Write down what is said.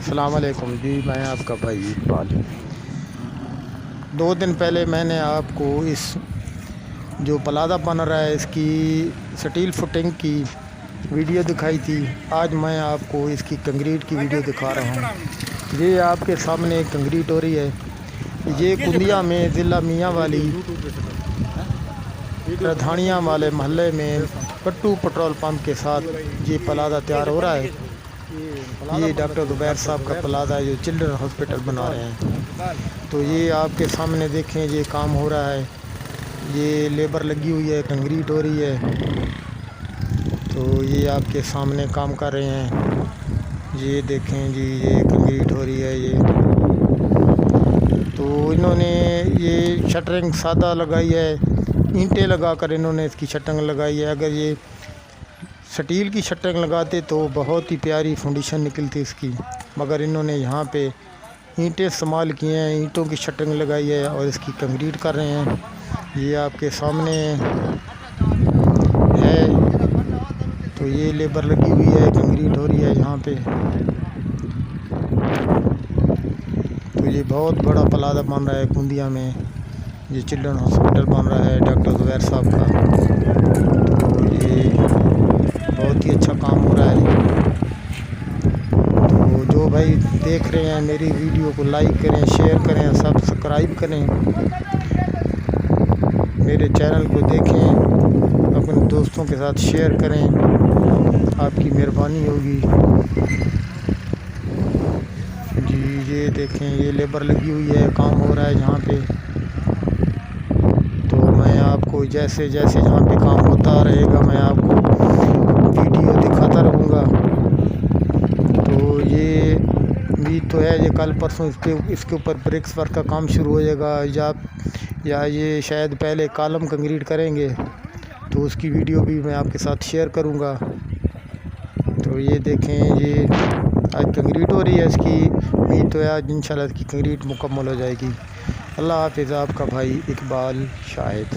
अस्सलाम वालेकुम जी। मैं आपका भाई इकबाल। 2 दिन पहले मैंने आपको इस जो प्लाज़ा बन रहा है इसकी स्टील फुटिंग की वीडियो दिखाई थी। आज मैं आपको इसकी कंक्रीट की वीडियो दिखा रहा हूँ। ये आपके सामने कंक्रीट हो रही है। ये कुंदिया में ज़िला मियाँ वाली प्रधानिया वाले महल्ले में कट्टू पेट्रोल पंप के साथ ये प्लाज़ा तैयार हो रहा है। ये डॉक्टर ज़ुबैर साहब का प्लाज़ा है जो चिल्ड्रन हॉस्पिटल बना रहे हैं। तो ये आपके सामने देखें, ये काम हो रहा है। ये लेबर लगी हुई है, कंक्रीट हो रही है। तो ये आपके सामने काम कर रहे हैं। ये देखें जी, ये कंक्रीट हो रही है। ये तो इन्होंने ये शटरिंग सादा लगाई है, ईंटें लगाकर इन्होंने इसकी शटरिंग लगाई है। अगर ये स्टील की शटरिंग लगाते तो बहुत ही प्यारी फाउंडेशन निकलती इसकी, मगर इन्होंने यहाँ पे ईंटें इस्तेमाल किए हैं, ईंटों की शटरिंग लगाई है और इसकी कंक्रीट कर रहे हैं। ये आपके सामने है। तो ये लेबर लगी हुई है, कंक्रीट हो रही है यहाँ पे। तो ये बहुत बड़ा प्लाज़ा बन रहा है कुंदिया में। ये चिल्ड्रन हॉस्पिटल बन रहा है डॉक्टर ज़ुबैर साहब का। तो ये बहुत ही अच्छा काम हो रहा है। तो जो भाई देख रहे हैं मेरी वीडियो को लाइक करें, शेयर करें, सब्सक्राइब करें। मेरे चैनल को देखें, अपने दोस्तों के साथ शेयर करें, आपकी मेहरबानी होगी जी। ये देखें, ये लेबर लगी हुई है, काम हो रहा है यहाँ पे। तो मैं आपको जैसे जैसे जहाँ पे काम होता रहेगा मैं आपको वीडियो दिखाता रहूँगा। तो ये भी तो है, ये कल परसों इसके ऊपर ब्रिक्स वर्क का काम शुरू हो जाएगा, या ये शायद पहले कॉलम कंक्रीट करेंगे। तो उसकी वीडियो भी मैं आपके साथ शेयर करूँगा। तो ये देखें, ये आज कंक्रीट हो रही है इसकी। उम्मीद तो है आज इंशाल्लाह इसकी कंक्रीट मुकम्मल हो जाएगी। अल्लाह हाफ़िज़। आपका भाई इकबाल शाहिद।